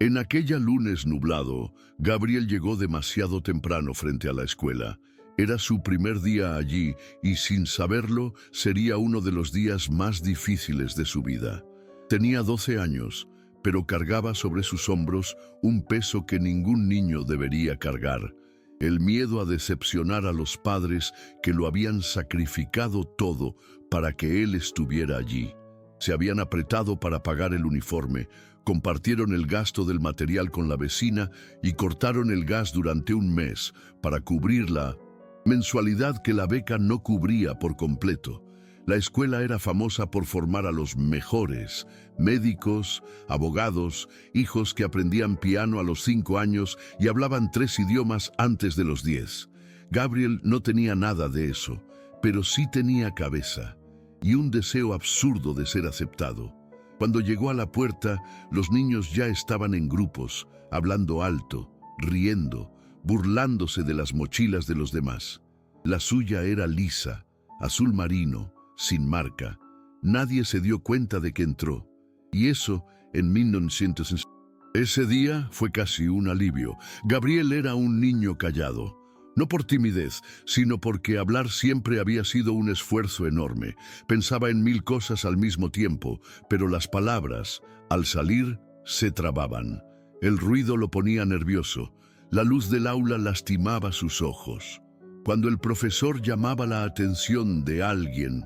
En aquella lunes nublado, Gabriel llegó demasiado temprano frente a la escuela. Era su primer día allí y, sin saberlo, sería uno de los días más difíciles de su vida. Tenía 12 años, pero cargaba sobre sus hombros un peso que ningún niño debería cargar: el miedo a decepcionar a los padres que lo habían sacrificado todo para que él estuviera allí. Se habían apretado para pagar el uniforme, compartieron el gasto del material con la vecina y cortaron el gas durante un mes para cubrir la mensualidad que la beca no cubría por completo. La escuela era famosa por formar a los mejores: médicos, abogados, hijos que aprendían piano a los 5 años y hablaban 3 idiomas antes de los 10. Gabriel no tenía nada de eso, pero sí tenía cabeza y un deseo absurdo de ser aceptado. Cuando llegó a la puerta, los niños ya estaban en grupos, hablando alto, riendo, burlándose de las mochilas de los demás. La suya era lisa, azul marino, sin marca. Nadie se dio cuenta de que entró. Y eso en 1960. Ese día fue casi un alivio. Gabriel era un niño callado. No por timidez, sino porque hablar siempre había sido un esfuerzo enorme. Pensaba en 1000 cosas al mismo tiempo, pero las palabras, al salir, se trababan. El ruido lo ponía nervioso. La luz del aula lastimaba sus ojos. Cuando el profesor llamaba la atención de alguien,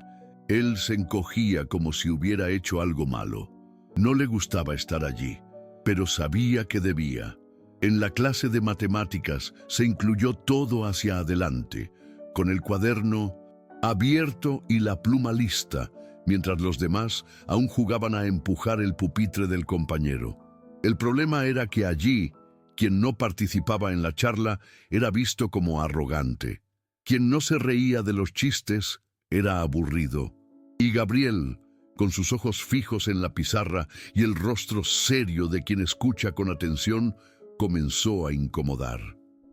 él se encogía como si hubiera hecho algo malo. No le gustaba estar allí, pero sabía que debía. En la clase de matemáticas se incluyó todo hacia adelante, con el cuaderno abierto y la pluma lista, mientras los demás aún jugaban a empujar el pupitre del compañero. El problema era que allí, quien no participaba en la charla era visto como arrogante. Quien no se reía de los chistes era aburrido. Y Gabriel, con sus ojos fijos en la pizarra y el rostro serio de quien escucha con atención, comenzó a incomodar.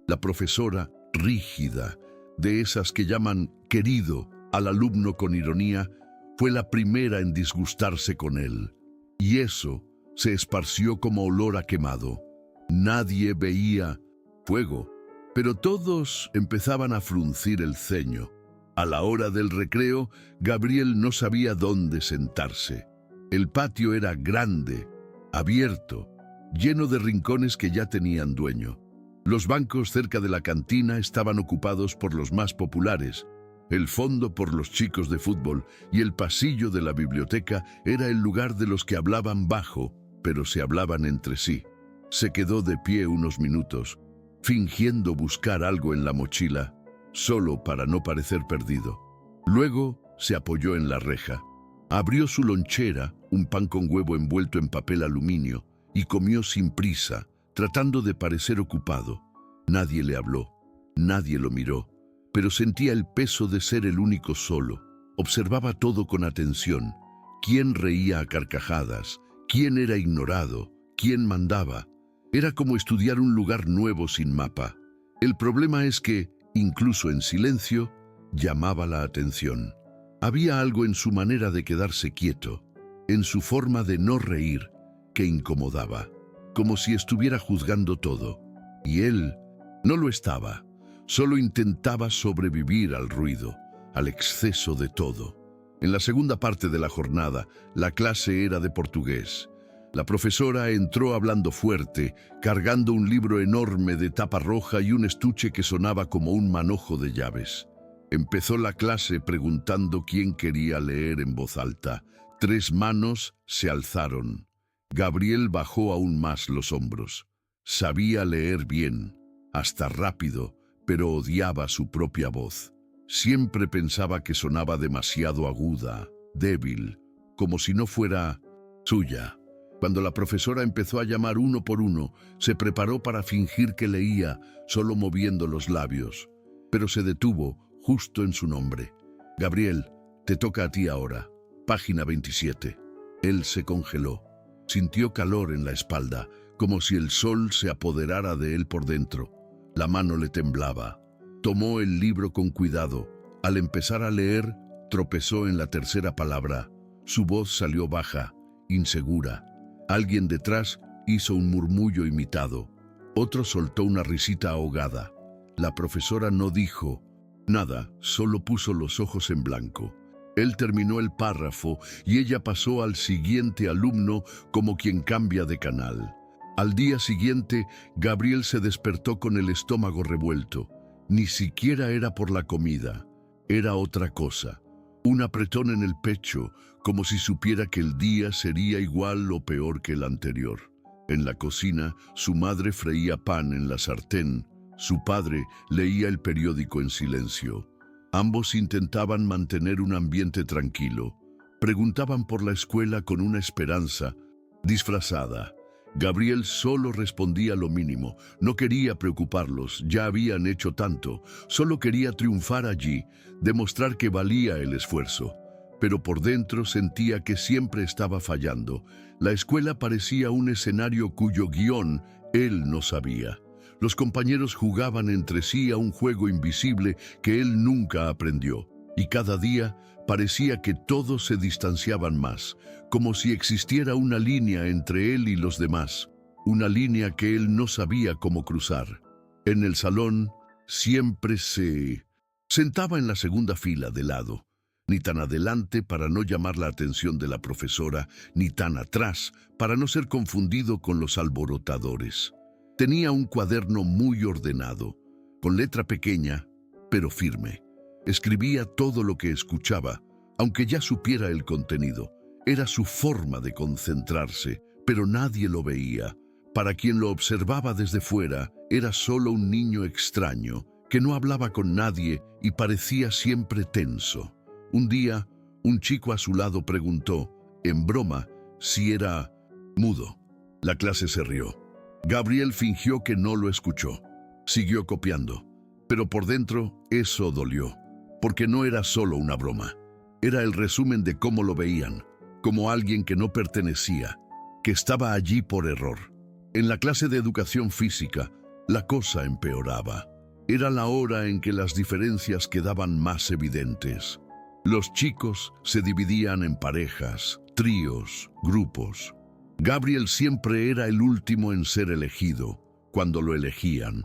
La profesora, rígida, de esas que llaman querido al alumno con ironía, fue la primera en disgustarse con él. Y eso se esparció como olor a quemado. Nadie veía fuego, pero todos empezaban a fruncir el ceño. A la hora del recreo, Gabriel no sabía dónde sentarse. El patio era grande, abierto, lleno de rincones que ya tenían dueño. Los bancos cerca de la cantina estaban ocupados por los más populares, el fondo por los chicos de fútbol, y el pasillo de la biblioteca era el lugar de los que hablaban bajo, pero se hablaban entre sí. Se quedó de pie unos minutos, fingiendo buscar algo en la mochila, solo para no parecer perdido. Luego se apoyó en la reja. Abrió su lonchera, un pan con huevo envuelto en papel aluminio, y comió sin prisa, tratando de parecer ocupado. Nadie le habló, nadie lo miró, pero sentía el peso de ser el único solo. Observaba todo con atención. ¿Quién reía a carcajadas? ¿Quién era ignorado? ¿Quién mandaba? Era como estudiar un lugar nuevo sin mapa. El problema es que, incluso en silencio, llamaba la atención. Había algo en su manera de quedarse quieto, en su forma de no reír, que incomodaba, como si estuviera juzgando todo. Y él no lo estaba, solo intentaba sobrevivir al ruido, al exceso de todo. En la segunda parte de la jornada, la clase era de portugués. La profesora entró hablando fuerte, cargando un libro enorme de tapa roja y un estuche que sonaba como un manojo de llaves. Empezó la clase preguntando quién quería leer en voz alta. 3 manos se alzaron. Gabriel bajó aún más los hombros. Sabía leer bien, hasta rápido, pero odiaba su propia voz. Siempre pensaba que sonaba demasiado aguda, débil, como si no fuera suya. Cuando la profesora empezó a llamar uno por uno, se preparó para fingir que leía, solo moviendo los labios. Pero se detuvo justo en su nombre. Gabriel, te toca a ti ahora. Página 27. Él se congeló. Sintió calor en la espalda, como si el sol se apoderara de él por dentro. La mano le temblaba. Tomó el libro con cuidado. Al empezar a leer, tropezó en la tercera palabra. Su voz salió baja, insegura. Alguien detrás hizo un murmullo imitado. Otro soltó una risita ahogada. La profesora no dijo nada, solo puso los ojos en blanco. Él terminó el párrafo y ella pasó al siguiente alumno como quien cambia de canal. Al día siguiente, Gabriel se despertó con el estómago revuelto. Ni siquiera era por la comida, era otra cosa. Un apretón en el pecho, como si supiera que el día sería igual o peor que el anterior. En la cocina, su madre freía pan en la sartén. Su padre leía el periódico en silencio. Ambos intentaban mantener un ambiente tranquilo. Preguntaban por la escuela con una esperanza disfrazada. Gabriel solo respondía lo mínimo. No quería preocuparlos, ya habían hecho tanto. Solo quería triunfar allí, demostrar que valía el esfuerzo. Pero por dentro sentía que siempre estaba fallando. La escuela parecía un escenario cuyo guión él no sabía. Los compañeros jugaban entre sí a un juego invisible que él nunca aprendió. Y cada día parecía que todos se distanciaban más, como si existiera una línea entre él y los demás, una línea que él no sabía cómo cruzar. En el salón siempre se sentaba en la segunda fila de lado, ni tan adelante para no llamar la atención de la profesora, ni tan atrás para no ser confundido con los alborotadores. Tenía un cuaderno muy ordenado, con letra pequeña, pero firme. Escribía todo lo que escuchaba, aunque ya supiera el contenido. Era su forma de concentrarse, pero nadie lo veía. Para quien lo observaba desde fuera, era solo un niño extraño, que no hablaba con nadie y parecía siempre tenso. Un día, un chico a su lado preguntó, en broma, si era mudo. La clase se rió. Gabriel fingió que no lo escuchó. Siguió copiando, pero por dentro eso dolió, porque no era solo una broma. Era el resumen de cómo lo veían, como alguien que no pertenecía, que estaba allí por error. En la clase de educación física, la cosa empeoraba. Era la hora en que las diferencias quedaban más evidentes. Los chicos se dividían en parejas, tríos, grupos. Gabriel siempre era el último en ser elegido, cuando lo elegían.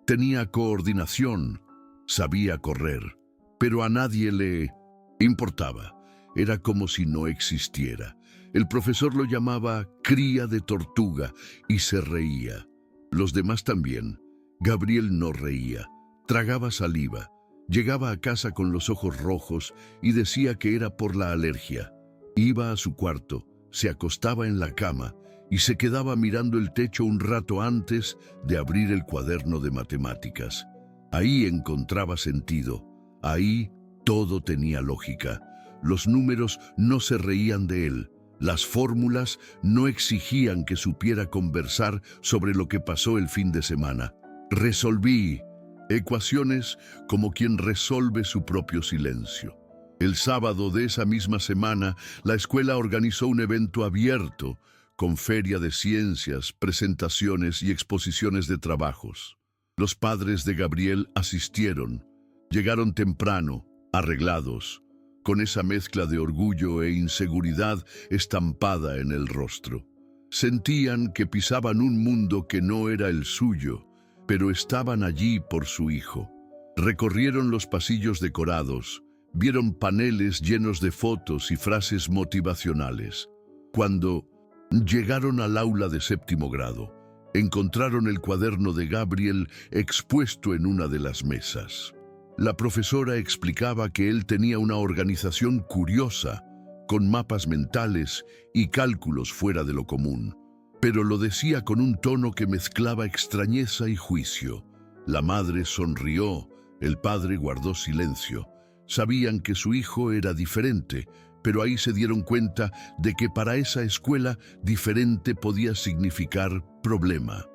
Tenía coordinación, sabía correr, pero a nadie le importaba. Era como si no existiera. El profesor lo llamaba cría de tortuga y se reía. Los demás también. Gabriel no reía, tragaba saliva, llegaba a casa con los ojos rojos y decía que era por la alergia. Iba a su cuarto, se acostaba en la cama y se quedaba mirando el techo un rato antes de abrir el cuaderno de matemáticas. Ahí encontraba sentido, ahí todo tenía lógica. Los números no se reían de él, las fórmulas no exigían que supiera conversar sobre lo que pasó el fin de semana. Resolví ecuaciones como quien resuelve su propio silencio. El sábado de esa misma semana, la escuela organizó un evento abierto, con feria de ciencias, presentaciones y exposiciones de trabajos. Los padres de Gabriel asistieron. Llegaron temprano, arreglados, con esa mezcla de orgullo e inseguridad estampada en el rostro. Sentían que pisaban un mundo que no era el suyo, pero estaban allí por su hijo. Recorrieron los pasillos decorados, vieron paneles llenos de fotos y frases motivacionales. Cuando llegaron al aula de séptimo grado, encontraron el cuaderno de Gabriel expuesto en una de las mesas. La profesora explicaba que él tenía una organización curiosa, con mapas mentales y cálculos fuera de lo común, pero lo decía con un tono que mezclaba extrañeza y juicio. La madre sonrió, el padre guardó silencio. Sabían que su hijo era diferente, pero ahí se dieron cuenta de que para esa escuela diferente podía significar problema.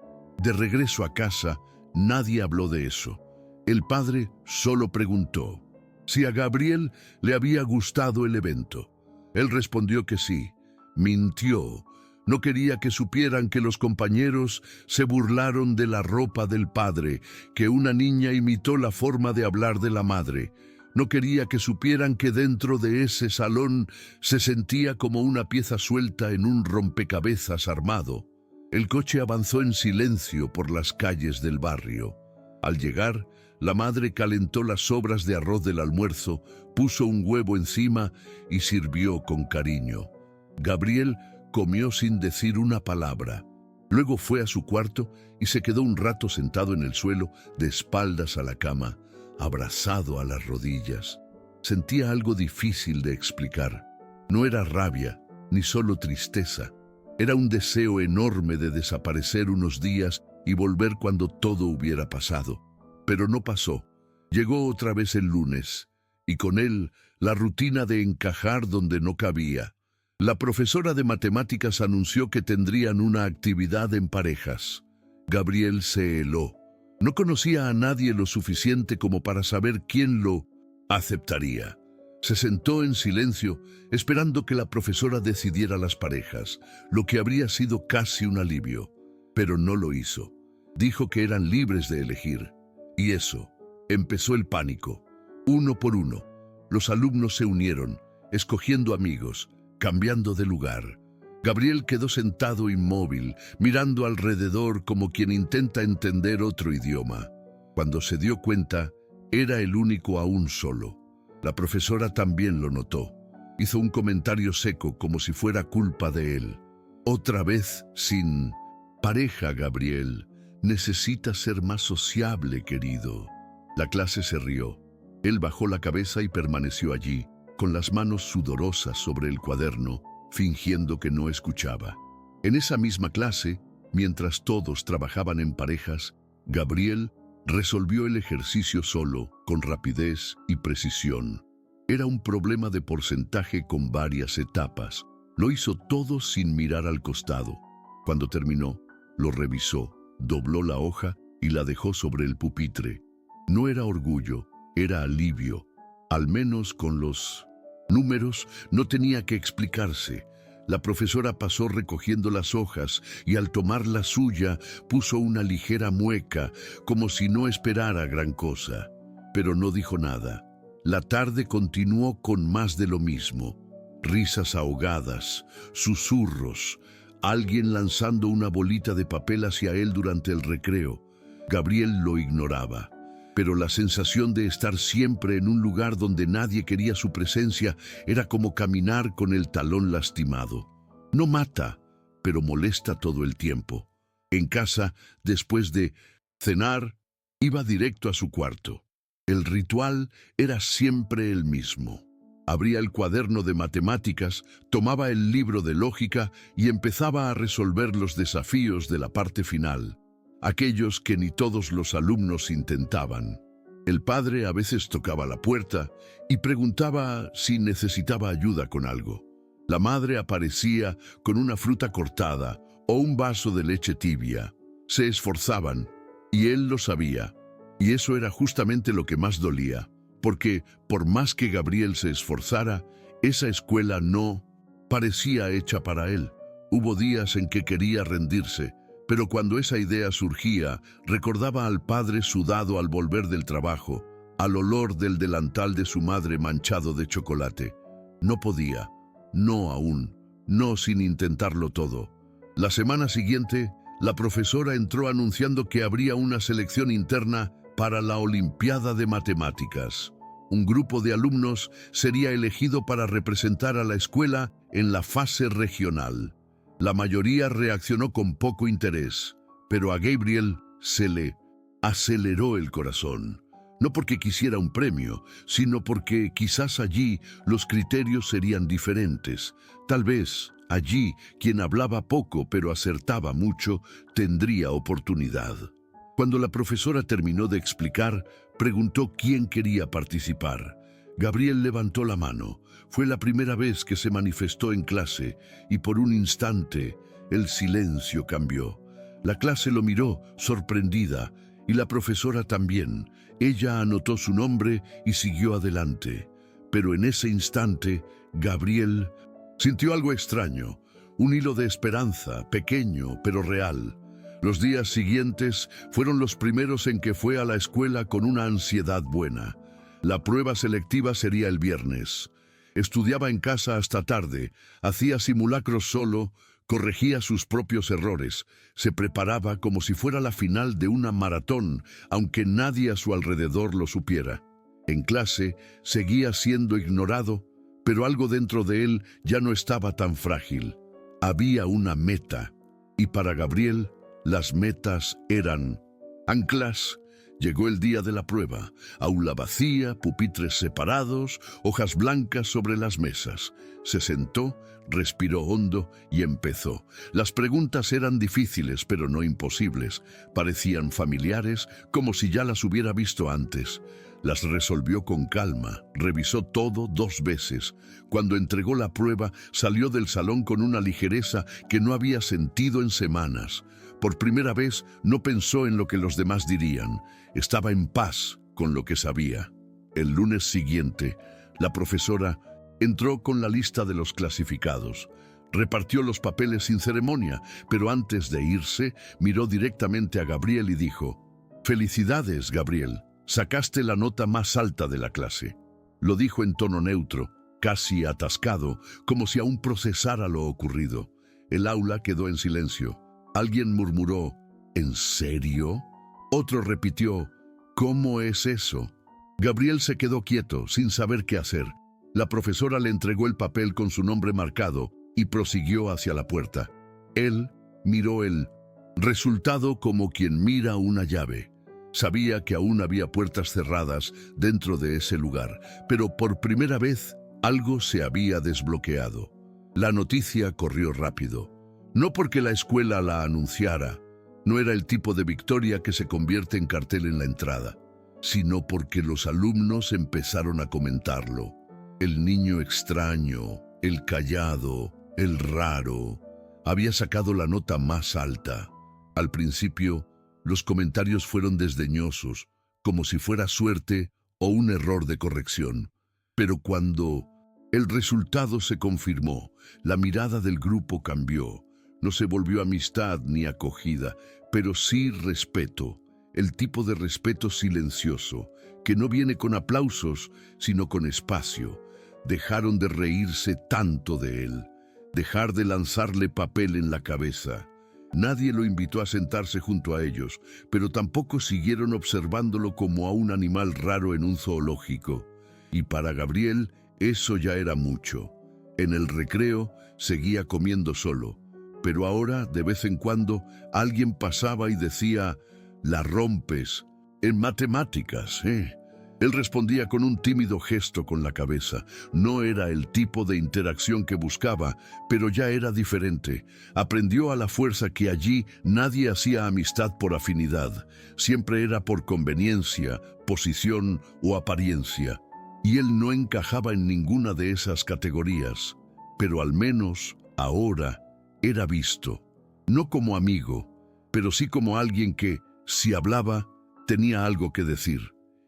De regreso a casa, nadie habló de eso. El padre solo preguntó si a Gabriel le había gustado el evento. Él respondió que sí. Mintió. No quería que supieran que los compañeros se burlaron de la ropa del padre, que una niña imitó la forma de hablar de la madre. No quería que supieran que dentro de ese salón se sentía como una pieza suelta en un rompecabezas armado. El coche avanzó en silencio por las calles del barrio. Al llegar, la madre calentó las sobras de arroz del almuerzo, puso un huevo encima y sirvió con cariño. Gabriel comió sin decir una palabra. Luego fue a su cuarto y se quedó un rato sentado en el suelo, de espaldas a la cama, abrazado a las rodillas. Sentía algo difícil de explicar. No era rabia, ni solo tristeza. Era un deseo enorme de desaparecer unos días y volver cuando todo hubiera pasado. Pero no pasó. Llegó otra vez el lunes, y con él la rutina de encajar donde no cabía. La profesora de matemáticas anunció que tendrían una actividad en parejas. Gabriel se heló. No conocía a nadie lo suficiente como para saber quién lo aceptaría. Se sentó en silencio, esperando que la profesora decidiera las parejas, lo que habría sido casi un alivio. Pero no lo hizo. Dijo que eran libres de elegir. Y eso, empezó el pánico. Uno por uno, los alumnos se unieron, escogiendo amigos, cambiando de lugar. Gabriel quedó sentado inmóvil, mirando alrededor como quien intenta entender otro idioma. Cuando se dio cuenta, era el único aún solo. La profesora también lo notó. Hizo un comentario seco, como si fuera culpa de él. Otra vez sin pareja, Gabriel. Necesitas ser más sociable, querido. La clase se rió. Él bajó la cabeza y permaneció allí, con las manos sudorosas sobre el cuaderno, fingiendo que no escuchaba. En esa misma clase, mientras todos trabajaban en parejas, Gabriel resolvió el ejercicio solo, con rapidez y precisión. Era un problema de porcentaje con varias etapas. Lo hizo todo sin mirar al costado. Cuando terminó, lo revisó, dobló la hoja y la dejó sobre el pupitre. No era orgullo, era alivio. Al menos con los números no tenía que explicarse. La profesora pasó recogiendo las hojas y al tomar la suya puso una ligera mueca, como si no esperara gran cosa. Pero no dijo nada. La tarde continuó con más de lo mismo. Risas ahogadas, susurros, alguien lanzando una bolita de papel hacia él durante el recreo. Gabriel lo ignoraba. Pero la sensación de estar siempre en un lugar donde nadie quería su presencia era como caminar con el talón lastimado. No mata, pero molesta todo el tiempo. En casa, después de cenar, iba directo a su cuarto. El ritual era siempre el mismo. Abría el cuaderno de matemáticas, tomaba el libro de lógica y empezaba a resolver los desafíos de la parte final. Aquellos que ni todos los alumnos intentaban. El padre a veces tocaba la puerta y preguntaba si necesitaba ayuda con algo. La madre aparecía con una fruta cortada o un vaso de leche tibia. Se esforzaban, y él lo sabía. Y eso era justamente lo que más dolía, porque por más que Gabriel se esforzara, esa escuela no parecía hecha para él. Hubo días en que quería rendirse, pero cuando esa idea surgía, recordaba al padre sudado al volver del trabajo, al olor del delantal de su madre manchado de chocolate. No podía, no aún, no sin intentarlo todo. La semana siguiente, la profesora entró anunciando que habría una selección interna para la Olimpiada de Matemáticas. Un grupo de alumnos sería elegido para representar a la escuela en la fase regional. La mayoría reaccionó con poco interés, pero a Gabriel se le aceleró el corazón. No porque quisiera un premio, sino porque quizás allí los criterios serían diferentes. Tal vez allí quien hablaba poco pero acertaba mucho tendría oportunidad. Cuando la profesora terminó de explicar, preguntó quién quería participar. Gabriel levantó la mano. Fue la primera vez que se manifestó en clase y por un instante el silencio cambió. La clase lo miró, sorprendida, y la profesora también. Ella anotó su nombre y siguió adelante. Pero en ese instante, Gabriel sintió algo extraño, un hilo de esperanza, pequeño pero real. Los días siguientes fueron los primeros en que fue a la escuela con una ansiedad buena. La prueba selectiva sería el viernes. Estudiaba en casa hasta tarde, hacía simulacros solo, corregía sus propios errores, se preparaba como si fuera la final de una maratón, aunque nadie a su alrededor lo supiera. En clase seguía siendo ignorado, pero algo dentro de él ya no estaba tan frágil. Había una meta, y para Gabriel las metas eran anclas. Llegó el día de la prueba, aula vacía, pupitres separados, hojas blancas sobre las mesas. Se sentó, respiró hondo y empezó. Las preguntas eran difíciles, pero no imposibles. Parecían familiares, como si ya las hubiera visto antes. Las resolvió con calma, revisó todo 2 veces. Cuando entregó la prueba, salió del salón con una ligereza que no había sentido en semanas. Por primera vez no pensó en lo que los demás dirían. Estaba en paz con lo que sabía. El lunes siguiente, la profesora entró con la lista de los clasificados. Repartió los papeles sin ceremonia, pero antes de irse, miró directamente a Gabriel y dijo: «Felicidades, Gabriel. Sacaste la nota más alta de la clase». Lo dijo en tono neutro, casi atascado, como si aún procesara lo ocurrido. El aula quedó en silencio. Alguien murmuró: «¿En serio?». Otro repitió: «¿Cómo es eso?». Gabriel se quedó quieto, sin saber qué hacer. La profesora le entregó el papel con su nombre marcado y prosiguió hacia la puerta. Él miró el resultado como quien mira una llave. Sabía que aún había puertas cerradas dentro de ese lugar, pero por primera vez algo se había desbloqueado. La noticia corrió rápido. No porque la escuela la anunciara, no era el tipo de victoria que se convierte en cartel en la entrada, sino porque los alumnos empezaron a comentarlo. El niño extraño, el callado, el raro, había sacado la nota más alta. Al principio, los comentarios fueron desdeñosos, como si fuera suerte o un error de corrección. Pero cuando el resultado se confirmó, la mirada del grupo cambió. No se volvió amistad ni acogida, pero sí respeto, el tipo de respeto silencioso, que no viene con aplausos, sino con espacio. Dejaron de reírse tanto de él, dejar de lanzarle papel en la cabeza. Nadie lo invitó a sentarse junto a ellos, pero tampoco siguieron observándolo como a un animal raro en un zoológico. Y para Gabriel eso ya era mucho. En el recreo seguía comiendo solo, pero ahora, de vez en cuando, alguien pasaba y decía: «La rompes en matemáticas, ¿eh?». Él respondía con un tímido gesto con la cabeza. No era el tipo de interacción que buscaba, pero ya era diferente. Aprendió a la fuerza que allí nadie hacía amistad por afinidad. Siempre era por conveniencia, posición o apariencia. Y él no encajaba en ninguna de esas categorías. Pero al menos, ahora, era visto. No como amigo, pero sí como alguien que, si hablaba, tenía algo que decir.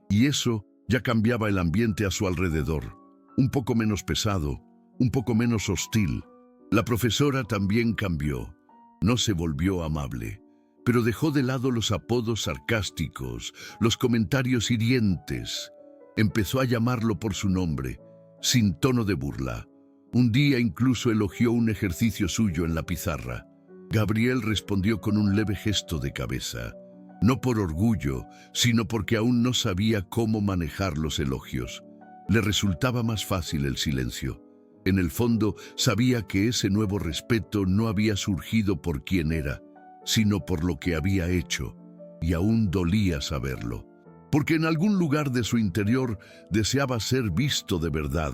Y eso ya cambiaba el ambiente a su alrededor. Un poco menos pesado, un poco menos hostil. La profesora también cambió. No se volvió amable, pero dejó de lado los apodos sarcásticos, los comentarios hirientes. Empezó a llamarlo por su nombre, sin tono de burla. Un día incluso elogió un ejercicio suyo en la pizarra. Gabriel respondió con un leve gesto de cabeza. No por orgullo, sino porque aún no sabía cómo manejar los elogios. Le resultaba más fácil el silencio. En el fondo, sabía que ese nuevo respeto no había surgido por quién era, sino por lo que había hecho, y aún dolía saberlo. Porque en algún lugar de su interior deseaba ser visto de verdad,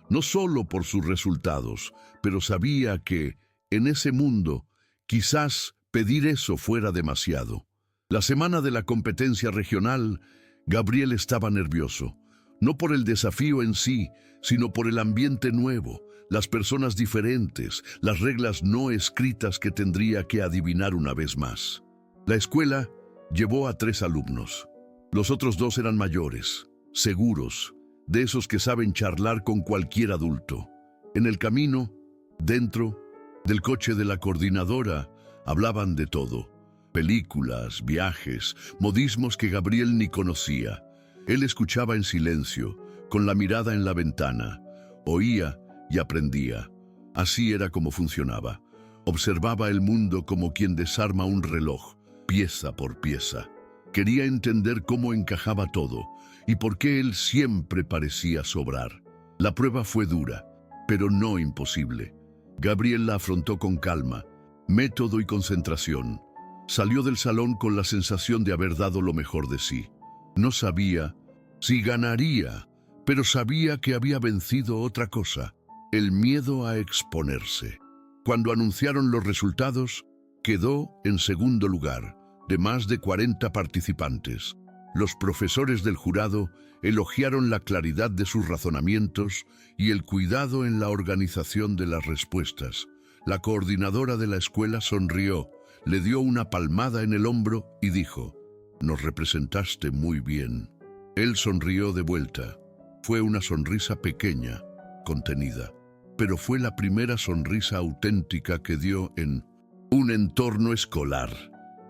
no solo por sus resultados, pero sabía que, en ese mundo, quizás pedir eso fuera demasiado. La semana de la competencia regional, Gabriel estaba nervioso, no por el desafío en sí, sino por el ambiente nuevo, las personas diferentes, las reglas no escritas que tendría que adivinar una vez más. La escuela llevó a 3 alumnos. Los otros 2 eran mayores, seguros, de esos que saben charlar con cualquier adulto. En el camino, dentro del coche de la coordinadora, hablaban de todo. Películas, viajes, modismos que Gabriel ni conocía. Él escuchaba en silencio, con la mirada en la ventana. Oía y aprendía. Así era como funcionaba. Observaba el mundo como quien desarma un reloj, pieza por pieza. Quería entender cómo encajaba todo y por qué él siempre parecía sobrar. La prueba fue dura, pero no imposible. Gabriel la afrontó con calma, método y concentración. Salió del salón con la sensación de haber dado lo mejor de sí. No sabía si ganaría, pero sabía que había vencido otra cosa: el miedo a exponerse. Cuando anunciaron los resultados, quedó en segundo lugar, de más de 40 participantes. Los profesores del jurado elogiaron la claridad de sus razonamientos y el cuidado en la organización de las respuestas. La coordinadora de la escuela sonrió, le dio una palmada en el hombro y dijo: «Nos representaste muy bien». Él sonrió de vuelta. Fue una sonrisa pequeña, contenida, pero fue la primera sonrisa auténtica que dio en un entorno escolar.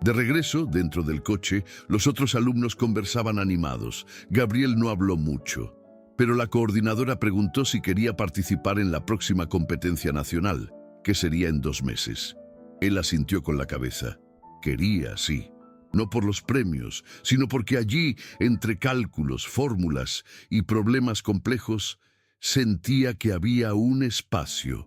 De regreso, dentro del coche, los otros alumnos conversaban animados. Gabriel no habló mucho, pero la coordinadora preguntó si quería participar en la próxima competencia nacional, que sería en 2 meses. Él asintió con la cabeza. Quería, sí. No por los premios, sino porque allí, entre cálculos, fórmulas y problemas complejos, sentía que había un espacio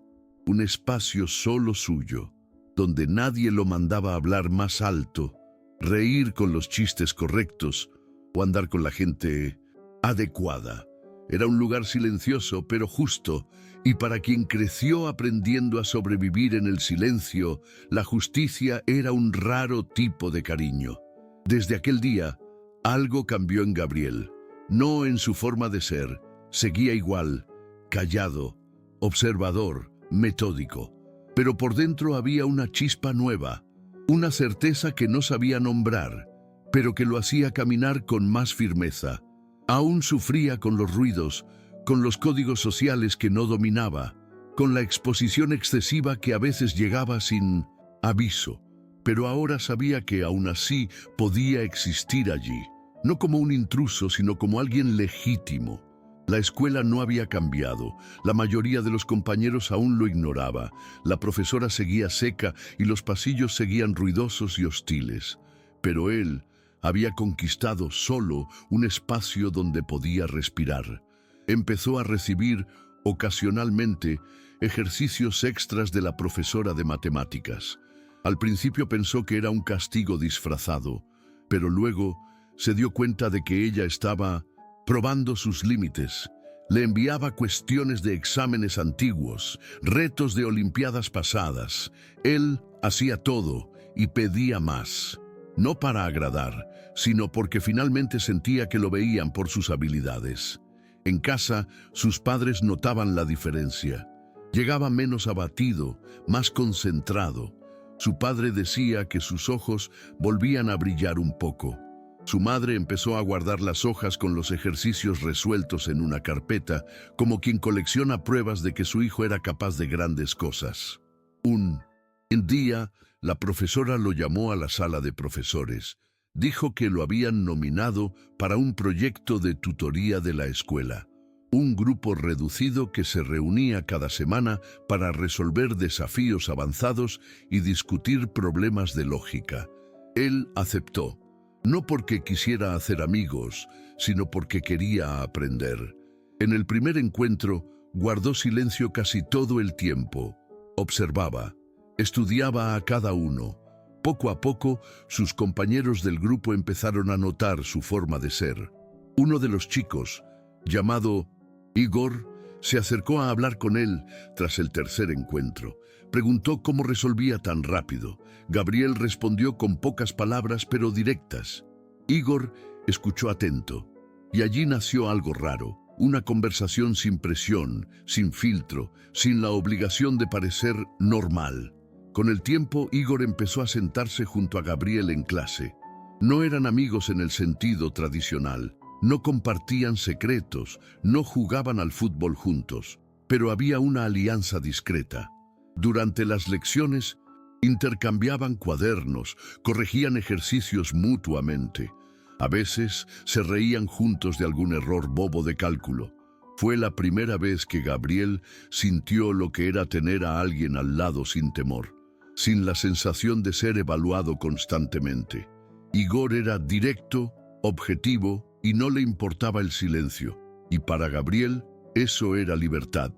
solo suyo, donde nadie lo mandaba a hablar más alto, reír con los chistes correctos o andar con la gente adecuada. Era un lugar silencioso, pero justo, y para quien creció aprendiendo a sobrevivir en el silencio, la justicia era un raro tipo de cariño. Desde aquel día, algo cambió en Gabriel, no en su forma de ser. Seguía igual, callado, observador, metódico. Pero por dentro había una chispa nueva, una certeza que no sabía nombrar, pero que lo hacía caminar con más firmeza. Aún sufría con los ruidos, con los códigos sociales que no dominaba, con la exposición excesiva que a veces llegaba sin aviso. Pero ahora sabía que aún así podía existir allí, no como un intruso, sino como alguien legítimo. La escuela no había cambiado, la mayoría de los compañeros aún lo ignoraba, la profesora seguía seca y los pasillos seguían ruidosos y hostiles. Pero él había conquistado solo un espacio donde podía respirar. Empezó a recibir, ocasionalmente, ejercicios extras de la profesora de matemáticas. Al principio pensó que era un castigo disfrazado, pero luego se dio cuenta de que ella estaba probando sus límites. Le enviaba cuestiones de exámenes antiguos, retos de olimpiadas pasadas. Él hacía todo y pedía más. No para agradar, sino porque finalmente sentía que lo veían por sus habilidades. En casa, sus padres notaban la diferencia. Llegaba menos abatido, más concentrado. Su padre decía que sus ojos volvían a brillar un poco. Su madre empezó a guardar las hojas con los ejercicios resueltos en una carpeta, como quien colecciona pruebas de que su hijo era capaz de grandes cosas. Un día, la profesora lo llamó a la sala de profesores. Dijo que lo habían nominado para un proyecto de tutoría de la escuela. Un grupo reducido que se reunía cada semana para resolver desafíos avanzados y discutir problemas de lógica. Él aceptó. No porque quisiera hacer amigos, sino porque quería aprender. En el primer encuentro, guardó silencio casi todo el tiempo. Observaba, estudiaba a cada uno. Poco a poco, sus compañeros del grupo empezaron a notar su forma de ser. Uno de los chicos, llamado Igor, se acercó a hablar con él tras el tercer encuentro. Preguntó cómo resolvía tan rápido. Gabriel respondió con pocas palabras pero directas. Igor escuchó atento, y allí nació algo raro, una conversación sin presión, sin filtro, sin la obligación de parecer normal. Con el tiempo, Igor empezó a sentarse junto a Gabriel en clase. No eran amigos en el sentido tradicional, no compartían secretos, no jugaban al fútbol juntos, pero había una alianza discreta. Durante las lecciones, intercambiaban cuadernos, corregían ejercicios mutuamente. A veces se reían juntos de algún error bobo de cálculo. Fue la primera vez que Gabriel sintió lo que era tener a alguien al lado sin temor. sin la sensación de ser evaluado constantemente. Igor era directo, objetivo y no le importaba el silencio. Y para Gabriel, eso era libertad,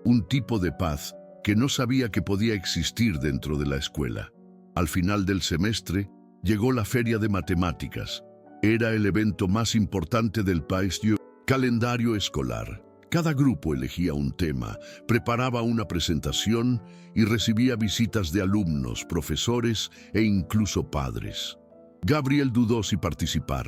un tipo de paz que no sabía que podía existir dentro de la escuela. Al final del semestre, llegó la Feria de Matemáticas. Era el evento más importante del calendario escolar. Cada grupo elegía un tema, preparaba una presentación y recibía visitas de alumnos, profesores e incluso padres. Gabriel dudó si participar.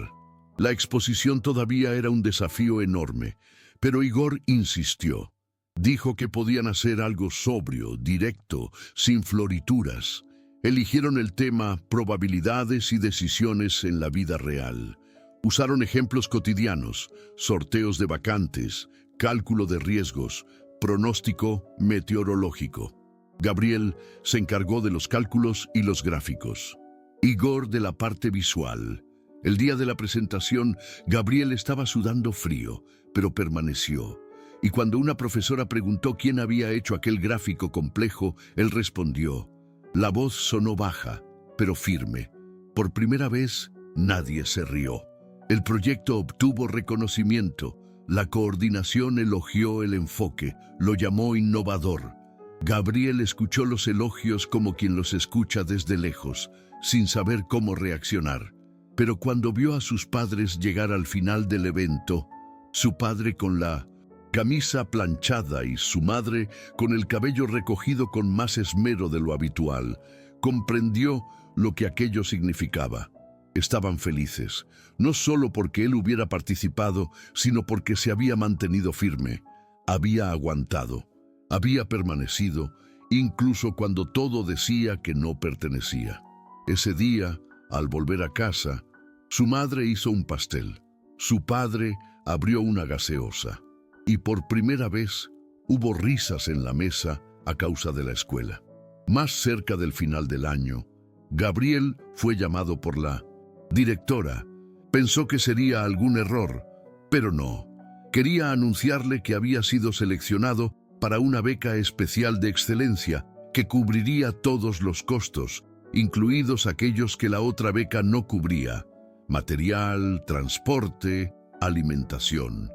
La exposición todavía era un desafío enorme, pero Igor insistió. Dijo que podían hacer algo sobrio, directo, sin florituras. Eligieron el tema probabilidades y decisiones en la vida real. Usaron ejemplos cotidianos, sorteos de vacantes, cálculo de riesgos, pronóstico meteorológico. Gabriel se encargó de los cálculos y los gráficos. Igor de la parte visual. El día de la presentación, Gabriel estaba sudando frío, pero permaneció. Y cuando una profesora preguntó quién había hecho aquel gráfico complejo, él respondió. La voz sonó baja, pero firme. Por primera vez, nadie se rió. El proyecto obtuvo reconocimiento. La coordinación elogió el enfoque, lo llamó innovador. Gabriel escuchó los elogios como quien los escucha desde lejos, sin saber cómo reaccionar. Pero cuando vio a sus padres llegar al final del evento, su padre con la camisa planchada y su madre con el cabello recogido con más esmero de lo habitual, comprendió lo que aquello significaba. Estaban felices, no solo porque él hubiera participado, sino porque se había mantenido firme, había aguantado, había permanecido, incluso cuando todo decía que no pertenecía. Ese día, al volver a casa, su madre hizo un pastel, su padre abrió una gaseosa, y por primera vez hubo risas en la mesa a causa de la escuela. Más cerca del final del año, Gabriel fue llamado por la directora. Pensó que sería algún error, pero no. Quería anunciarle que había sido seleccionado para una beca especial de excelencia que cubriría todos los costos, incluidos aquellos que la otra beca no cubría: material, transporte, alimentación.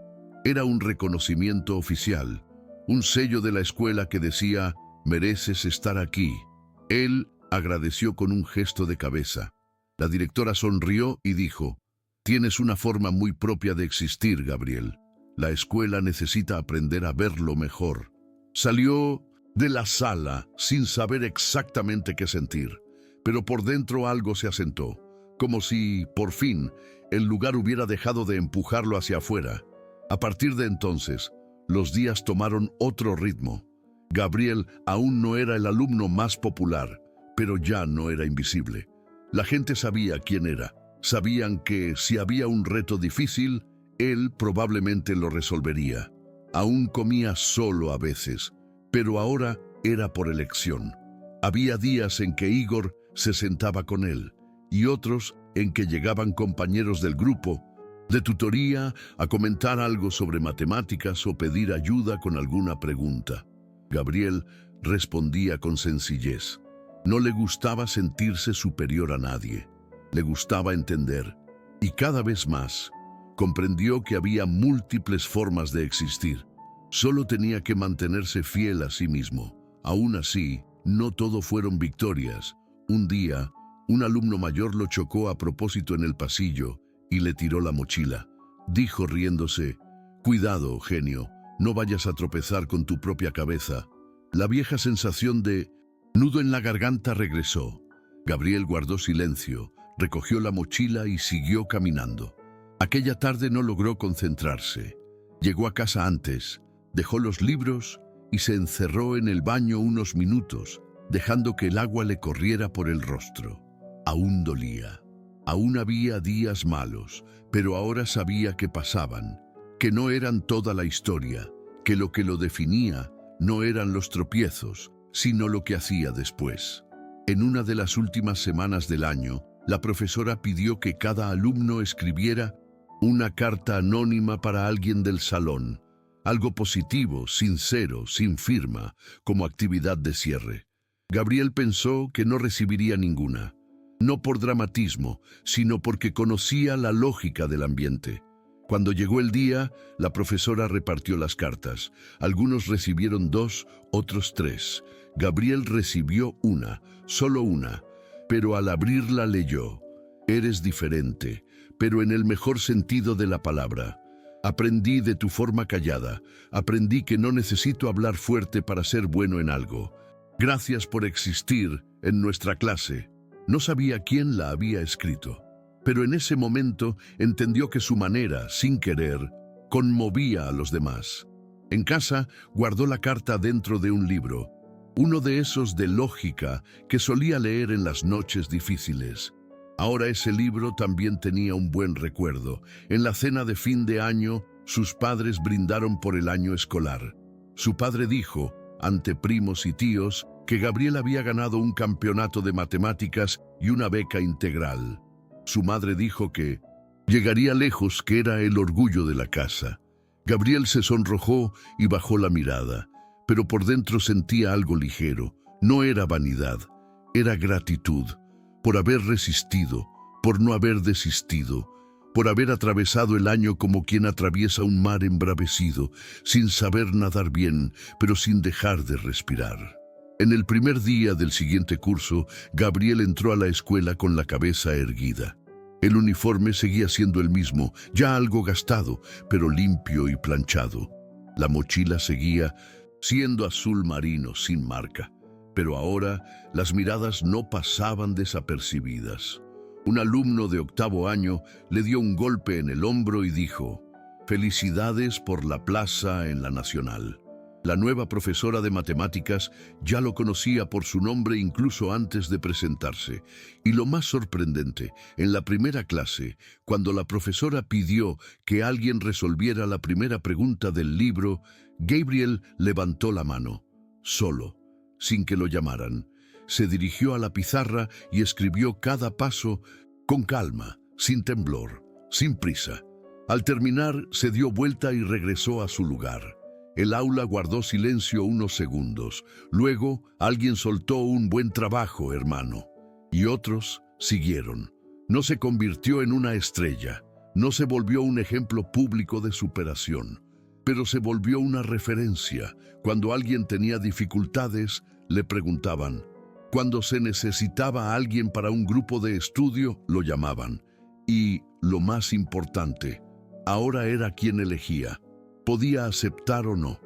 Era un reconocimiento oficial, un sello de la escuela que decía, mereces estar aquí. Él agradeció con un gesto de cabeza. La directora sonrió y dijo, tienes una forma muy propia de existir, Gabriel. La escuela necesita aprender a verlo mejor. Salió de la sala sin saber exactamente qué sentir, pero por dentro algo se asentó, como si, por fin, el lugar hubiera dejado de empujarlo hacia afuera. A partir de entonces, los días tomaron otro ritmo. Gabriel aún no era el alumno más popular, pero ya no era invisible. La gente sabía quién era. Sabían que si había un reto difícil, él probablemente lo resolvería. Aún comía solo a veces, pero ahora era por elección. Había días en que Igor se sentaba con él, y otros en que llegaban compañeros del grupo, de tutoría, a comentar algo sobre matemáticas o pedir ayuda con alguna pregunta. Gabriel respondía con sencillez. No le gustaba sentirse superior a nadie. Le gustaba entender. Y cada vez más, comprendió que había múltiples formas de existir. Solo tenía que mantenerse fiel a sí mismo. Aún así, no todo fueron victorias. Un día, un alumno mayor lo chocó a propósito en el pasillo y le tiró la mochila. Dijo riéndose, cuidado, genio, no vayas a tropezar con tu propia cabeza. La vieja sensación de nudo en la garganta regresó. Gabriel guardó silencio, recogió la mochila y siguió caminando. Aquella tarde no logró concentrarse. Llegó a casa antes, dejó los libros y se encerró en el baño unos minutos, dejando que el agua le corriera por el rostro. Aún dolía. Aún había días malos, pero ahora sabía que pasaban, que no eran toda la historia, que lo definía no eran los tropiezos, sino lo que hacía después. En una de las últimas semanas del año, la profesora pidió que cada alumno escribiera una carta anónima para alguien del salón, algo positivo, sincero, sin firma, como actividad de cierre. Gabriel pensó que no recibiría ninguna, no por dramatismo, sino porque conocía la lógica del ambiente. Cuando llegó el día, la profesora repartió las cartas. Algunos recibieron 2, otros 3. Gabriel recibió una, solo una, pero al abrirla leyó: «Eres diferente, pero en el mejor sentido de la palabra. Aprendí de tu forma callada, aprendí que no necesito hablar fuerte para ser bueno en algo. Gracias por existir en nuestra clase». No sabía quién la había escrito, pero en ese momento entendió que su manera, sin querer, conmovía a los demás. En casa guardó la carta dentro de un libro, uno de esos de lógica que solía leer en las noches difíciles. Ahora ese libro también tenía un buen recuerdo. En la cena de fin de año, sus padres brindaron por el año escolar. Su padre dijo, ante primos y tíos, que Gabriel había ganado un campeonato de matemáticas y una beca integral. Su madre dijo que llegaría lejos, que era el orgullo de la casa. Gabriel se sonrojó y bajó la mirada, pero por dentro sentía algo ligero. No era vanidad, era gratitud, por haber resistido, por no haber desistido, por haber atravesado el año como quien atraviesa un mar embravecido, sin saber nadar bien, pero sin dejar de respirar. En el primer día del siguiente curso, Gabriel entró a la escuela con la cabeza erguida. El uniforme seguía siendo el mismo, ya algo gastado, pero limpio y planchado. La mochila seguía siendo azul marino, sin marca, pero ahora las miradas no pasaban desapercibidas. Un alumno de 8º año le dio un golpe en el hombro y dijo: «Felicidades por la plaza en la Nacional». La nueva profesora de matemáticas ya lo conocía por su nombre incluso antes de presentarse. Y lo más sorprendente, en la primera clase, cuando la profesora pidió que alguien resolviera la primera pregunta del libro, Gabriel levantó la mano, solo, sin que lo llamaran. Se dirigió a la pizarra y escribió cada paso con calma, sin temblor, sin prisa. Al terminar, se dio vuelta y regresó a su lugar. El aula guardó silencio unos segundos. Luego, alguien soltó un «buen trabajo, hermano». Y otros siguieron. No se convirtió en una estrella. No se volvió un ejemplo público de superación. Pero se volvió una referencia. Cuando alguien tenía dificultades, le preguntaban. Cuando se necesitaba a alguien para un grupo de estudio, lo llamaban. Y, lo más importante, ahora era quien elegía. Podía aceptar o no.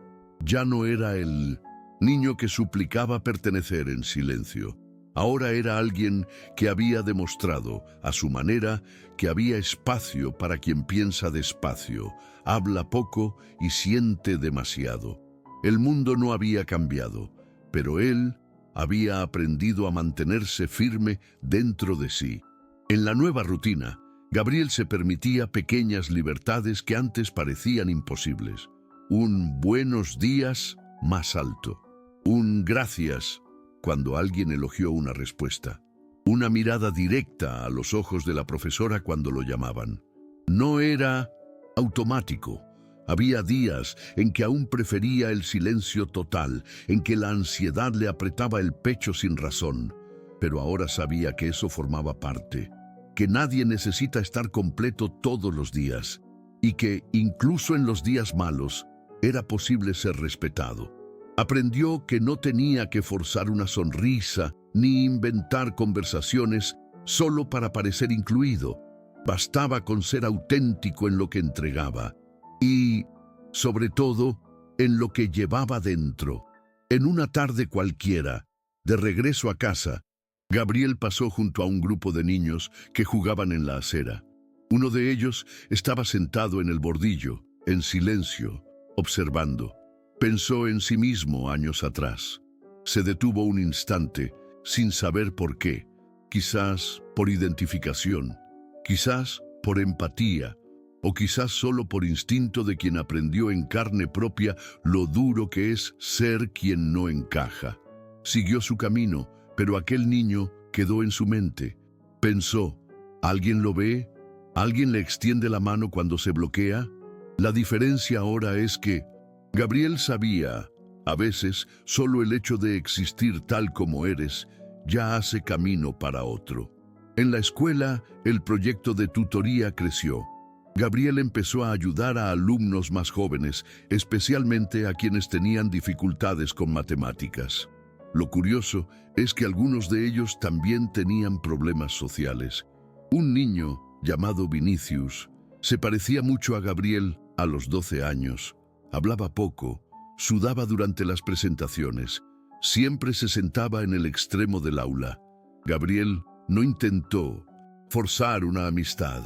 Ya no era el niño que suplicaba pertenecer en silencio. Ahora era alguien que había demostrado, a su manera, que había espacio para quien piensa despacio, habla poco y siente demasiado. El mundo no había cambiado, pero él había aprendido a mantenerse firme dentro de sí. En la nueva rutina, Gabriel se permitía pequeñas libertades que antes parecían imposibles. Un buenos días más alto. Un gracias cuando alguien elogió una respuesta. Una mirada directa a los ojos de la profesora cuando lo llamaban. No era automático. Había días en que aún prefería el silencio total, en que la ansiedad le apretaba el pecho sin razón. Pero ahora sabía que eso formaba parte. Que nadie necesita estar completo todos los días y que, incluso en los días malos, era posible ser respetado. Aprendió que no tenía que forzar una sonrisa ni inventar conversaciones solo para parecer incluido. Bastaba con ser auténtico en lo que entregaba y, sobre todo, en lo que llevaba dentro. En una tarde cualquiera, de regreso a casa, Gabriel pasó junto a un grupo de niños que jugaban en la acera. Uno de ellos estaba sentado en el bordillo, en silencio, observando. Pensó en sí mismo años atrás. Se detuvo un instante, sin saber por qué. Quizás por identificación, quizás por empatía, o quizás solo por instinto de quien aprendió en carne propia lo duro que es ser quien no encaja. Siguió su camino, pero aquel niño quedó en su mente. Pensó, ¿alguien lo ve? ¿Alguien le extiende la mano cuando se bloquea? La diferencia ahora es que Gabriel sabía, A veces, solo el hecho de existir tal como eres ya hace camino para otro. En la escuela, el proyecto de tutoría creció. Gabriel empezó a ayudar a alumnos más jóvenes, especialmente a quienes tenían dificultades con matemáticas. Lo curioso es que algunos de ellos también tenían problemas sociales. Un niño, llamado Vinicius, se parecía mucho a Gabriel a los 12 años. Hablaba poco, sudaba durante las presentaciones, siempre se sentaba en el extremo del aula. Gabriel no intentó forzar una amistad,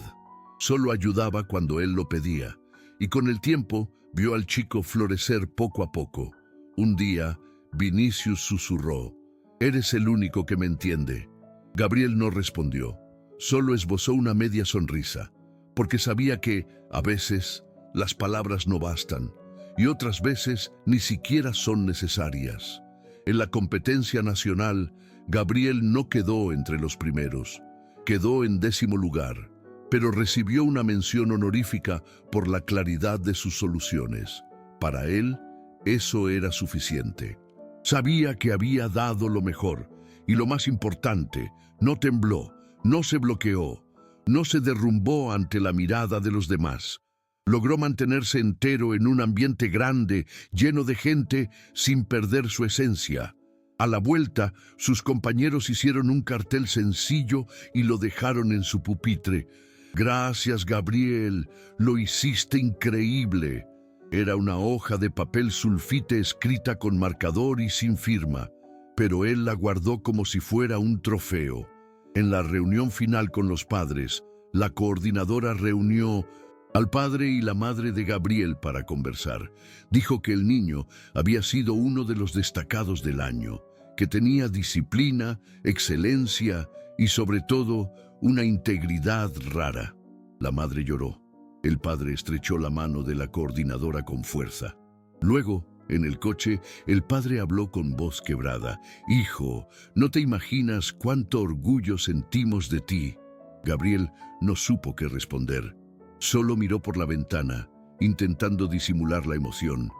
solo ayudaba cuando él lo pedía, y con el tiempo vio al chico florecer poco a poco. Un día, Vinicius susurró: «Eres el único que me entiende». Gabriel no respondió, solo esbozó una media sonrisa, porque sabía que, a veces, las palabras no bastan, y otras veces ni siquiera son necesarias. En la competencia nacional, Gabriel no quedó entre los primeros, quedó en 10º lugar, pero recibió una mención honorífica por la claridad de sus soluciones. Para él, eso era suficiente. Sabía que había dado lo mejor, y lo más importante, no tembló, no se bloqueó, no se derrumbó ante la mirada de los demás. Logró mantenerse entero en un ambiente grande, lleno de gente, sin perder su esencia. A la vuelta, sus compañeros hicieron un cartel sencillo y lo dejaron en su pupitre. «Gracias, Gabriel, lo hiciste increíble». Era una hoja de papel sulfite escrita con marcador y sin firma, pero él la guardó como si fuera un trofeo. En la reunión final con los padres, la coordinadora reunió al padre y la madre de Gabriel para conversar. Dijo que el niño había sido uno de los destacados del año, que tenía disciplina, excelencia y sobre todo una integridad rara. La madre lloró. El padre estrechó la mano de la coordinadora con fuerza. Luego, en el coche, el padre habló con voz quebrada: «Hijo, no te imaginas cuánto orgullo sentimos de ti». Gabriel no supo qué responder. Solo miró por la ventana, intentando disimular la emoción.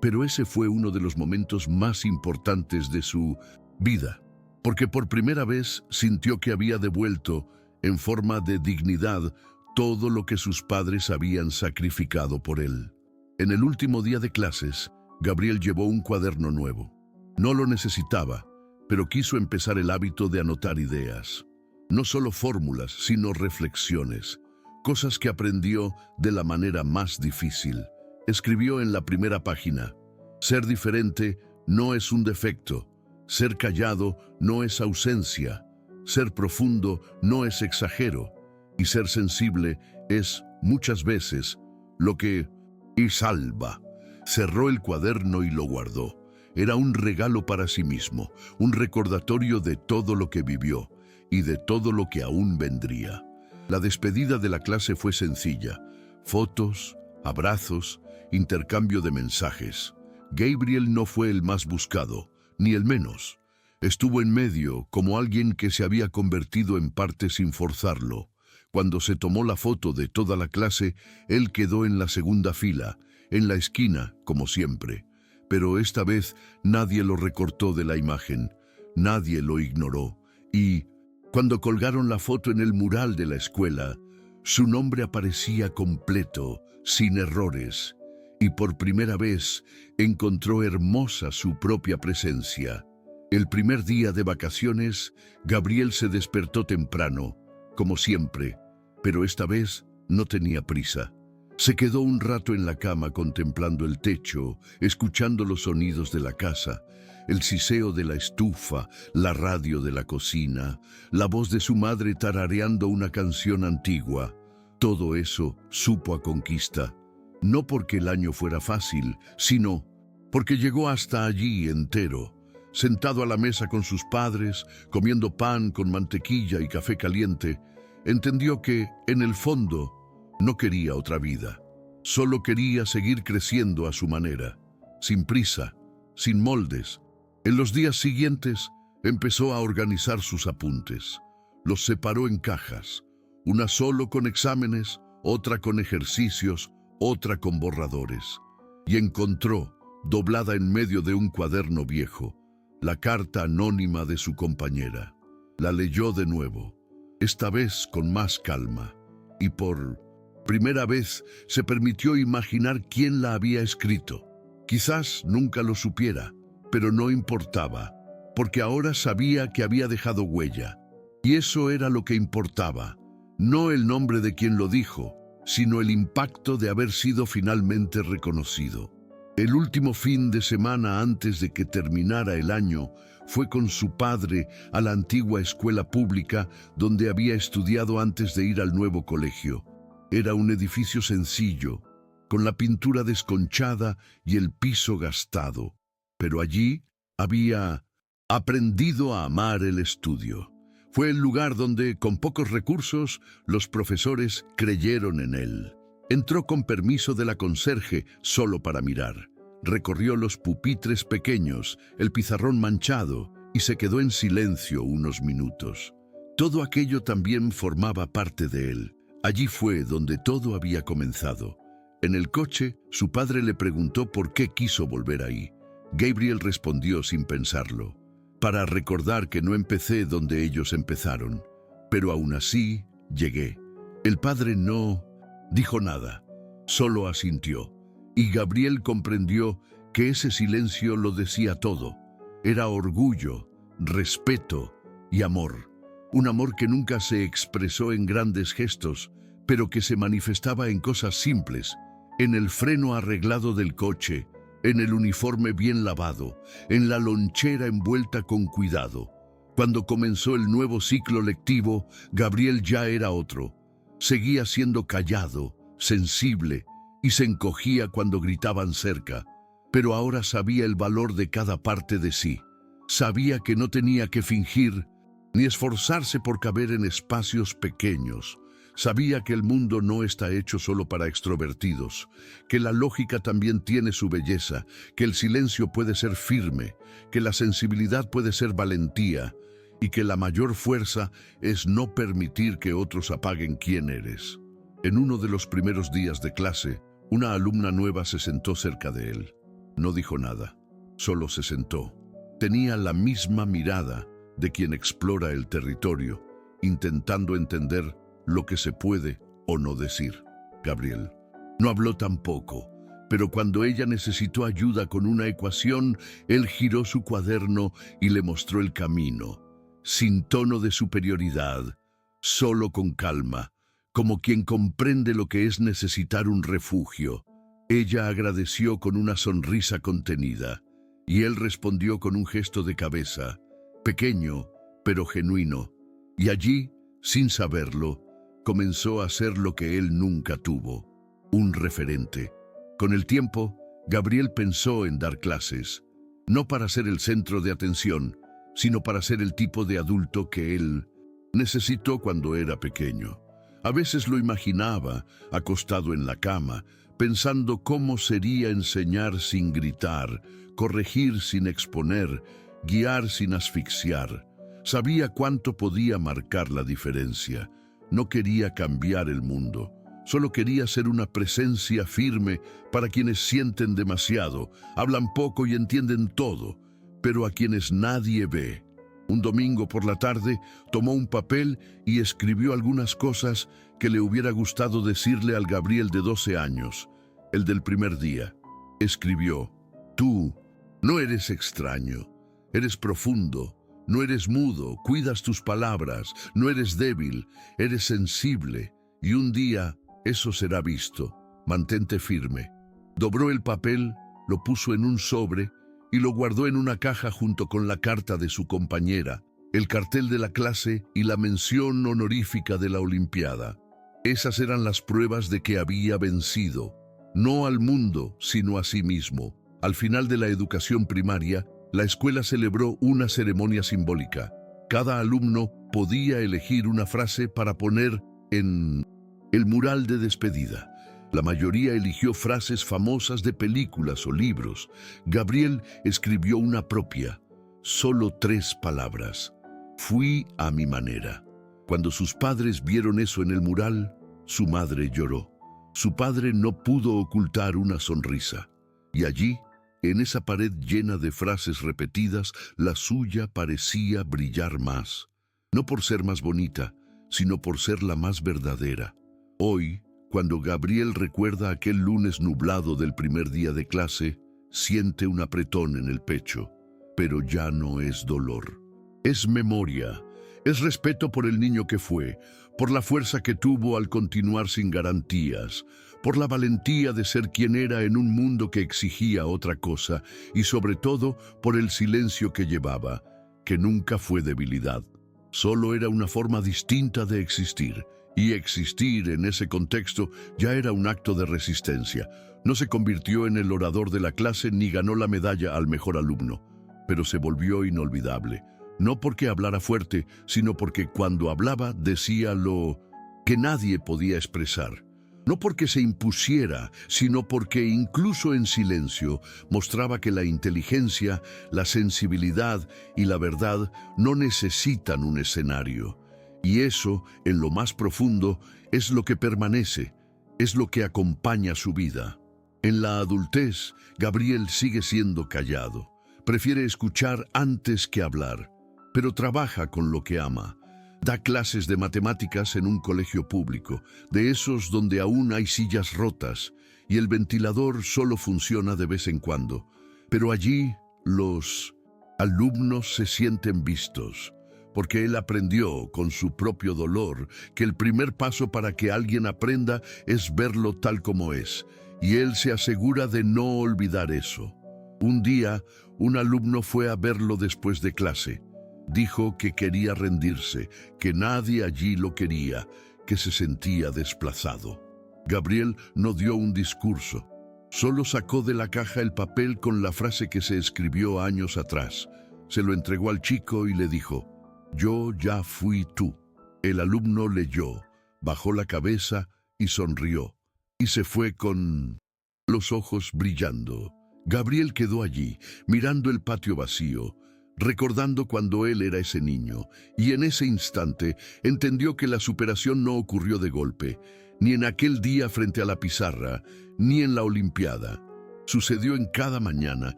Pero ese fue uno de los momentos más importantes de su vida, porque por primera vez sintió que había devuelto, en forma de dignidad, todo lo que sus padres habían sacrificado por él. En el último día de clases, Gabriel llevó un cuaderno nuevo. No lo necesitaba, pero quiso empezar el hábito de anotar ideas. No solo fórmulas, sino reflexiones, cosas que aprendió de la manera más difícil. Escribió en la primera página: «Ser diferente no es un defecto, ser callado no es ausencia, ser profundo no es exagero, y ser sensible es, muchas veces, lo que y salva». Cerró el cuaderno y lo guardó. Era un regalo para sí mismo, un recordatorio de todo lo que vivió y de todo lo que aún vendría. La despedida de la clase fue sencilla: fotos, abrazos, intercambio de mensajes. Gabriel no fue el más buscado, ni el menos. Estuvo en medio, como alguien que se había convertido en parte sin forzarlo. Cuando se tomó la foto de toda la clase, él quedó en la segunda fila, en la esquina, como siempre. Pero esta vez nadie lo recortó de la imagen, nadie lo ignoró. Y, cuando colgaron la foto en el mural de la escuela, su nombre aparecía completo, sin errores, y por primera vez encontró hermosa su propia presencia. El primer día de vacaciones, Gabriel se despertó temprano, como siempre, pero esta vez no tenía prisa. Se quedó un rato en la cama contemplando el techo, escuchando los sonidos de la casa, el siseo de la estufa, la radio de la cocina, la voz de su madre tarareando una canción antigua. Todo eso supo a conquista, no porque el año fuera fácil, sino porque llegó hasta allí entero, sentado a la mesa con sus padres, comiendo pan con mantequilla y café caliente. Entendió que, en el fondo, no quería otra vida. Solo quería seguir creciendo a su manera, sin prisa, sin moldes. En los días siguientes, empezó a organizar sus apuntes. Los separó en cajas, una solo con exámenes, otra con ejercicios, otra con borradores. Y encontró, doblada en medio de un cuaderno viejo, la carta anónima de su compañera. La leyó de nuevo, esta vez con más calma, y por primera vez se permitió imaginar quién la había escrito. Quizás nunca lo supiera, pero no importaba, porque ahora sabía que había dejado huella. Y eso era lo que importaba, no el nombre de quien lo dijo, sino el impacto de haber sido finalmente reconocido. El último fin de semana antes de que terminara el año fue con su padre a la antigua escuela pública donde había estudiado antes de ir al nuevo colegio. Era un edificio sencillo, con la pintura desconchada y el piso gastado, pero allí había aprendido a amar el estudio. Fue el lugar donde, con pocos recursos, los profesores creyeron en él. Entró con permiso de la conserje solo para mirar. Recorrió los pupitres pequeños, el pizarrón manchado, y se quedó en silencio unos minutos. Todo aquello también formaba parte de él. Allí fue donde todo había comenzado. En el coche, su padre le preguntó por qué quiso volver ahí. Gabriel respondió sin pensarlo: para recordar que no empecé donde ellos empezaron, pero aún así llegué. El padre no dijo nada, solo asintió, y Gabriel comprendió que ese silencio lo decía todo. Era orgullo, respeto y amor. Un amor que nunca se expresó en grandes gestos, pero que se manifestaba en cosas simples, en el freno arreglado del coche, en el uniforme bien lavado, en la lonchera envuelta con cuidado. Cuando comenzó el nuevo ciclo lectivo, Gabriel ya era otro. Seguía siendo callado, sensible, y se encogía cuando gritaban cerca, pero ahora sabía el valor de cada parte de sí. Sabía que no tenía que fingir ni esforzarse por caber en espacios pequeños. Sabía que el mundo no está hecho solo para extrovertidos, que la lógica también tiene su belleza, que el silencio puede ser firme, que la sensibilidad puede ser valentía, y que la mayor fuerza es no permitir que otros apaguen quién eres. En uno de los primeros días de clase, una alumna nueva se sentó cerca de él. No dijo nada, solo se sentó. Tenía la misma mirada de quien explora el territorio, intentando entender lo que se puede o no decir. Gabriel no habló tampoco, pero cuando ella necesitó ayuda con una ecuación, él giró su cuaderno y le mostró el camino, sin tono de superioridad, solo con calma, como quien comprende lo que es necesitar un refugio. Ella agradeció con una sonrisa contenida, y él respondió con un gesto de cabeza, pequeño pero genuino, y allí, sin saberlo, comenzó a ser lo que él nunca tuvo, un referente. Con el tiempo, Gabriel pensó en dar clases, no para ser el centro de atención, sino para ser el tipo de adulto que él necesitó cuando era pequeño. A veces lo imaginaba, acostado en la cama, pensando cómo sería enseñar sin gritar, corregir sin exponer, guiar sin asfixiar. Sabía cuánto podía marcar la diferencia. No quería cambiar el mundo, solo quería ser una presencia firme para quienes sienten demasiado, hablan poco y entienden todo, pero a quienes nadie ve. Un domingo por la tarde tomó un papel y escribió algunas cosas que le hubiera gustado decirle al Gabriel de 12 años, el del primer día. Escribió: tú no eres extraño, eres profundo. No eres mudo, cuidas tus palabras, no eres débil, eres sensible, y un día eso será visto. Mantente firme. Dobró el papel, lo puso en un sobre y lo guardó en una caja junto con la carta de su compañera, el cartel de la clase y la mención honorífica de la Olimpiada. Esas eran las pruebas de que había vencido, no al mundo, sino a sí mismo. Al final de la educación primaria, la escuela celebró una ceremonia simbólica. Cada alumno podía elegir una frase para poner en el mural de despedida. La mayoría eligió frases famosas de películas o libros. Gabriel escribió una propia, solo 3 palabras: fui a mi manera. Cuando sus padres vieron eso en el mural, su madre lloró. Su padre no pudo ocultar una sonrisa. Y allí, En esa pared llena de frases repetidas, la suya parecía brillar más. No por ser más bonita, sino por ser la más verdadera. Hoy, cuando Gabriel recuerda aquel lunes nublado del primer día de clase, siente un apretón en el pecho, pero ya no es dolor. Es memoria, es respeto por el niño que fue, por la fuerza que tuvo al continuar sin garantías, por la valentía de ser quien era en un mundo que exigía otra cosa y sobre todo por el silencio que llevaba, que nunca fue debilidad. Solo era una forma distinta de existir, y existir en ese contexto ya era un acto de resistencia. No se convirtió en el orador de la clase ni ganó la medalla al mejor alumno, pero se volvió inolvidable. No porque hablara fuerte, sino porque cuando hablaba decía lo que nadie podía expresar. No porque se impusiera, sino porque incluso en silencio mostraba que la inteligencia, la sensibilidad y la verdad no necesitan un escenario. Y eso, en lo más profundo, es lo que permanece, es lo que acompaña su vida. En la adultez, Gabriel sigue siendo callado. Prefiere escuchar antes que hablar, pero trabaja con lo que ama. Da clases de matemáticas en un colegio público, de esos donde aún hay sillas rotas y el ventilador solo funciona de vez en cuando. Pero allí los alumnos se sienten vistos, porque él aprendió con su propio dolor que el primer paso para que alguien aprenda es verlo tal como es, y él se asegura de no olvidar eso. Un día, un alumno fue a verlo después de clase. Dijo que quería rendirse, que nadie allí lo quería, que se sentía desplazado. Gabriel no dio un discurso, solo sacó de la caja el papel con la frase que se escribió años atrás. Se lo entregó al chico y le dijo: «Yo ya fui tú». El alumno leyó, bajó la cabeza y sonrió, y se fue con los ojos brillando. Gabriel quedó allí, mirando el patio vacío, recordando cuando él era ese niño, y en ese instante entendió que la superación no ocurrió de golpe, ni en aquel día frente a la pizarra, ni en la Olimpiada. Sucedió en cada mañana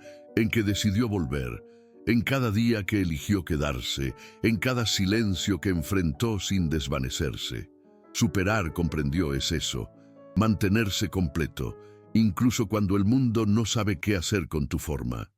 en que decidió volver, en cada día que eligió quedarse, en cada silencio que enfrentó sin desvanecerse. Superar, comprendió, es eso, mantenerse completo, incluso cuando el mundo no sabe qué hacer con tu forma.